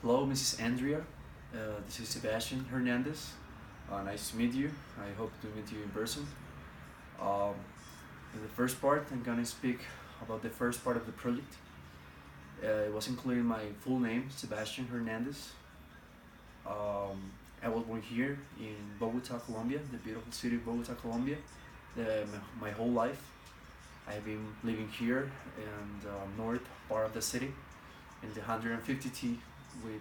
Hello, Mrs. Andrea. This is Sebastian Hernandez. Nice to meet you. I hope to meet you in person. Um, in the first part, I'm gonna speak about the first part of the project. It was including my full name, Sebastian Hernandez. Um, I was born here in Bogota, Colombia, the beautiful city of Bogota, Colombia, my whole life. I've been living here in the north part of the city, in the 150T with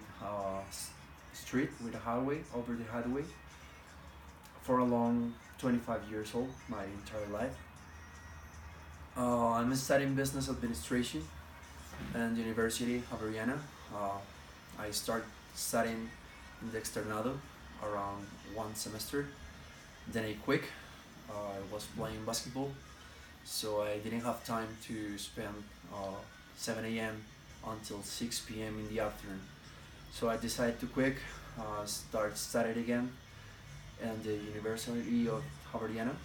street with a highway over the highway for a long 25 years old, my entire life. I'm studying business administration and University of Javeriana. Uh, I start studying in the externado around one semester. Then I quit. I was playing basketball, so I didn't have time to spend 7 a.m. until 6 p.m. in the afternoon. So I decided to quit, start studying again at the University of Javeriana.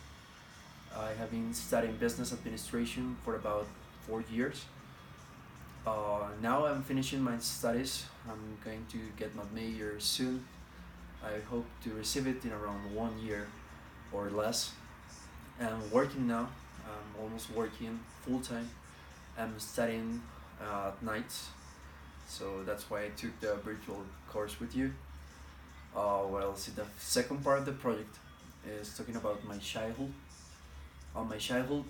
I have been studying business administration for about 4 years. Now I'm finishing my studies. I'm going to get my major soon. I hope to receive it in around 1 year or less. I'm working now. I'm almost working full time. I'm studying at nights, so that's why I took the virtual course with you. Well, see, the second part of the project is talking about my childhood. My childhood,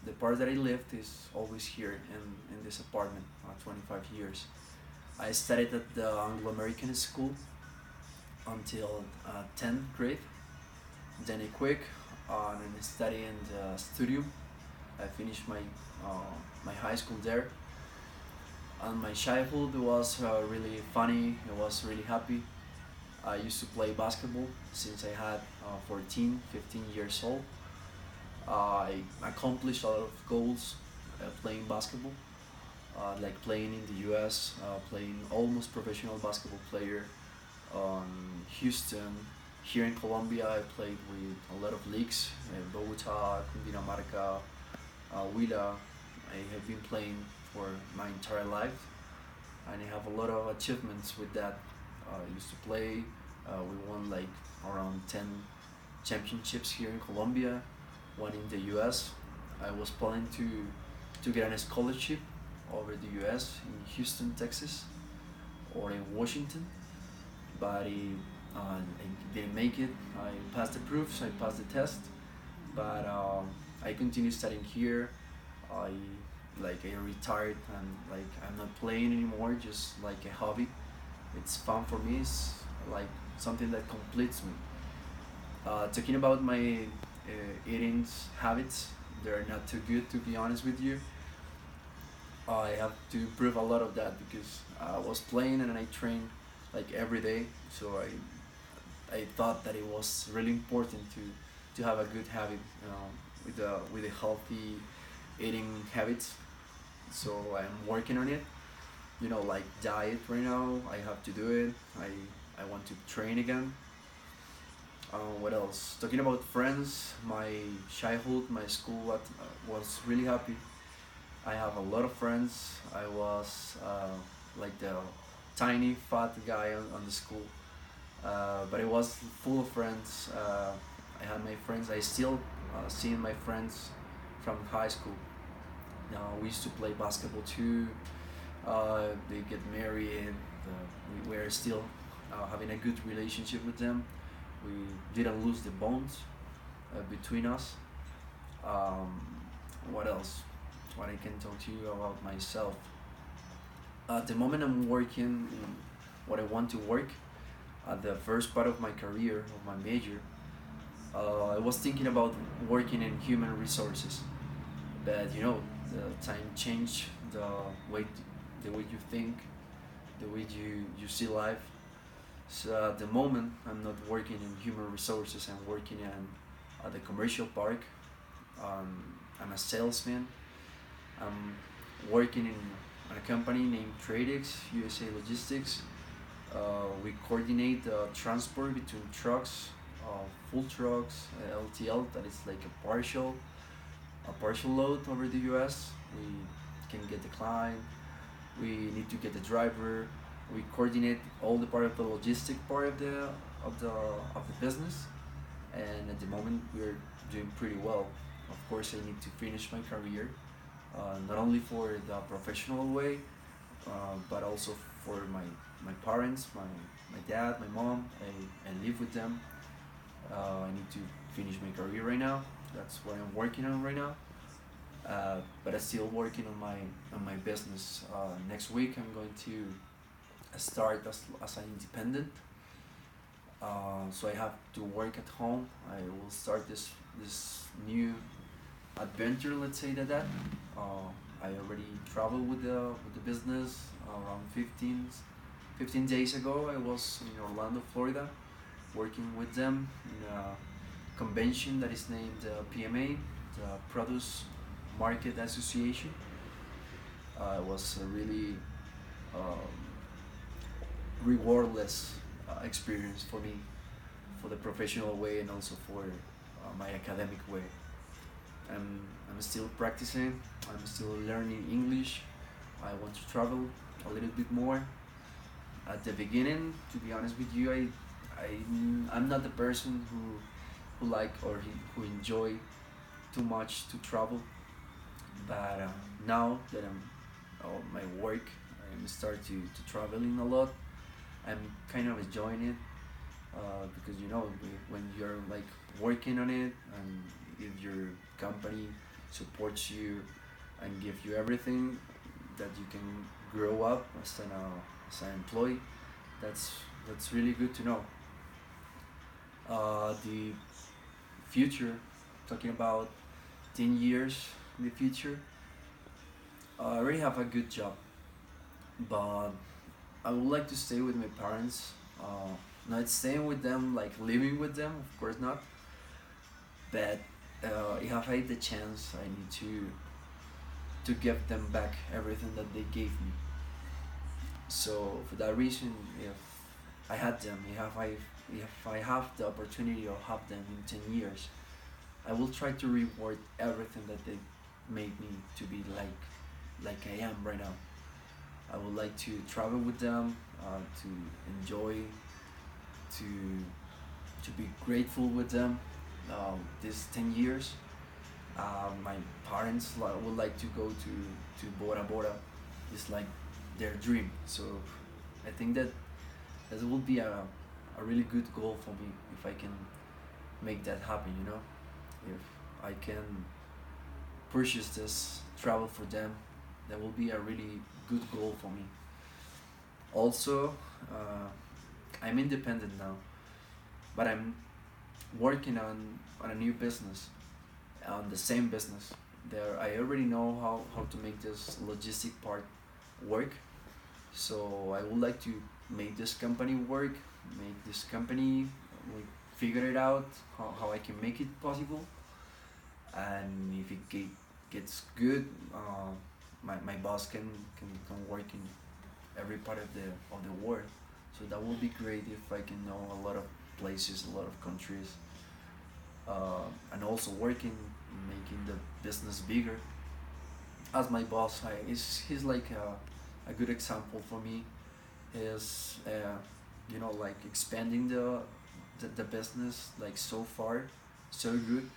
the part that I lived is always here in this apartment, 25 years. I studied at the Anglo American school until 10th grade. Then I quit and I studied in the studio. I finished my high school there. And my childhood was really funny. I was really happy. I used to play basketball since I had 14, 15 years old. I accomplished a lot of goals playing basketball, like playing in the US, playing almost professional basketball player on Houston. Here in Colombia, I played with a lot of leagues, Bogota, Cundinamarca, Huila. I have been playing for my entire life, and I have a lot of achievements with that. I used to play. We won like around 10 championships here in Colombia, one in the U.S. I was planning to get a scholarship over the U.S. in Houston, Texas, or in Washington, but I didn't make it. I passed the proofs, I passed the test, but I continued studying here. I I retired and like I'm not playing anymore, just like a hobby. It's fun for me. It's like something that completes me. Talking about my eating habits, they're not too good to be honest with you. I have to improve a lot of that because I was playing and I trained like every day. So I thought that it was really important to have a good habit, with a healthy eating habits. So I'm working on it. Like diet right now. I have to do it. I want to train again. What else? Talking about friends, my childhood, my school was really happy. I have a lot of friends. I was like the tiny fat guy on the school, but it was full of friends. I had my friends. I still seeing my friends from high school. We used to play basketball too. They get married. We were still having a good relationship with them. We didn't lose the bonds between us. Um, what else? What I can talk to you about myself. At the moment, I'm working in what I want to work. At the first part of my career, of my major, I was thinking about working in human resources, but the time changed way the way you think, the way you see life. So at the moment, I'm not working in human resources. I'm working at the commercial park. I'm a salesman. I'm working in a company named Tradex USA Logistics. We coordinate the transport between trucks, full trucks, LTL, that is like a partial load over the US. We can get the client, we need to get the driver, We coordinate all the part of the logistic part of the of the business, and at the moment we're doing pretty well. Of course, I need to finish my career, not only for the professional way, but also for my parents, my dad, my mom. I live with them. I need to finish my career right now. That's what I'm working on right now. But I'm still working on my business. Next week I'm going to start as an independent. So I have to work at home. I will start this new adventure. Let's say that. I already traveled with the business around 15 days ago. I was in Orlando, Florida, working with them in a convention that is named PMA, the Produce Market Association. It was a really um, rewardless experience for me, for the professional way and also for my academic way. I'm still practicing. I'm still learning English. I want to travel a little bit more. At the beginning, to be honest with you, I I'm not the person who like or who enjoy too much to travel. But now that I'm on my work, I'm start to traveling a lot. I'm kind of enjoying it because when you're like working on it, and if your company supports you and give you everything that you can grow up as an employee, that's that's really good to know. The future, talking about 10 years in the future, I already have a good job, but I would like to stay with my parents. Not staying with them like living with them, of course not. But if I had the chance, I need to give them back everything that they gave me. So for that reason, if I had them, if I have the opportunity of have them in 10 years, I will try to reward everything that they made me to be like I am right now. I would like to travel with them, to enjoy, to to be grateful with them. These 10 years, my parents would like to go to Bora Bora. It's like their dream. So I think that would be a really good goal for me if I can make that happen. If I can purchase this travel for them, that will be a really good goal for me. Also, I'm independent now, but I'm working on a new business, on the same business. There, I already know how to make this logistic part work. So I would like to make this company work, make this company like, figure it out how I can make it possible. And if gets good, my boss can work in every part of the world. So that would be great if I can know a lot of places, a lot of countries, and also working, making the business bigger. As my boss, he's like a good example for me. Is like expanding the business like so far, so good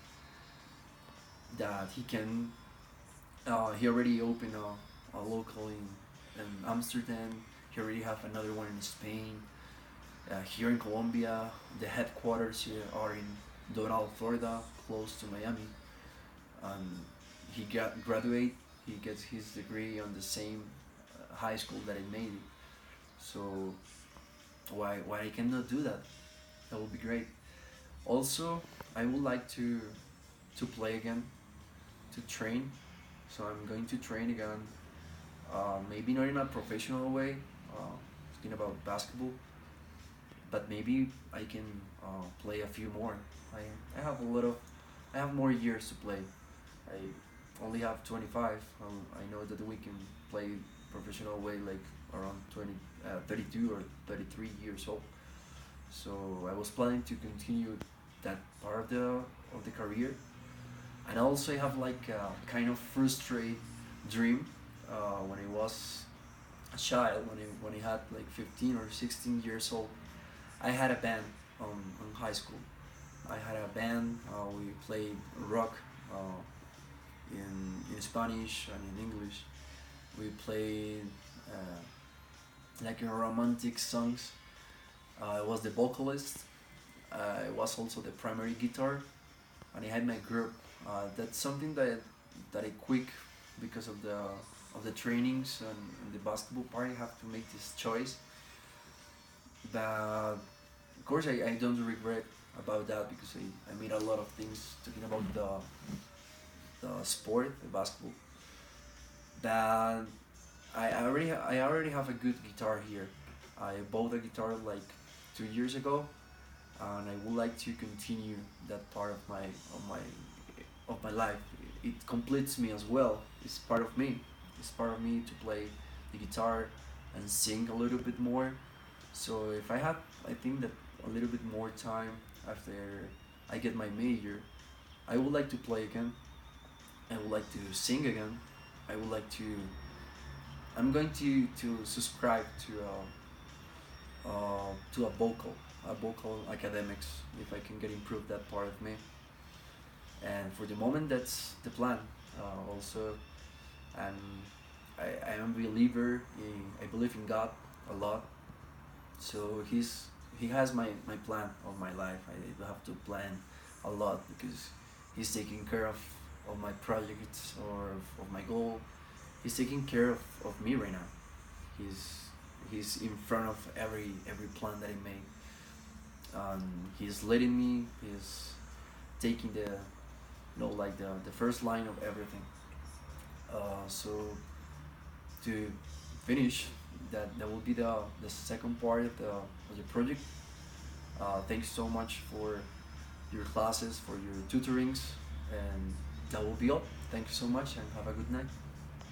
that he already opened a local in Amsterdam. He already have another one in Spain. Here in Colombia, the headquarters here are in Doral, Florida, close to Miami. And he got graduate. He gets his degree on the same high school that I made it. So why I cannot do that? That would be great. Also, I would like to play again, to train. So I'm going to train again. Maybe not in a professional way. Thinking about basketball, but maybe I can play a few more. I have a lot of I have more years to play. I only have 25. I know that we can play professional way like around 32 or 33 years old. So I was planning to continue that part of the career, and also I have like a kind of frustrated dream when I was a child, when I had like 15 or 16 years old, I had a band on high school. I had a band. We played rock uh, in Spanish and in English. We played like romantic songs. I was the vocalist. I was also the primary guitar, and I had my group. That's something that I quick because of the trainings and the basketball part. I have to make this choice, but of course I don't regret about that because I made a lot of things talking about the sport, the basketball. But I already have a good guitar here. I bought a guitar like 2 years ago, and I would like to continue that part of my life. It completes me as well. It's part of me. It's part of me to play the guitar and sing a little bit more. So if I have, I think that a little bit more time after I get my major, I would like to play again. I would like to sing again. I would like to. I'm going to subscribe to a vocal academics if I can get improve that part of me. And for the moment, that's the plan. Also, I'm I am a believer in I believe in God a lot. So he has my plan of my life. I have to plan a lot because he's taking care of my projects or of my goal. He's taking care of me right now. He's he's in front of every plan that I made. He's leading me. He's taking the like the first line of everything. So to finish, that will be the second part of the project. Thanks so much for your classes, for your tutorings, and that will be all. Thank you so much, and have a good night.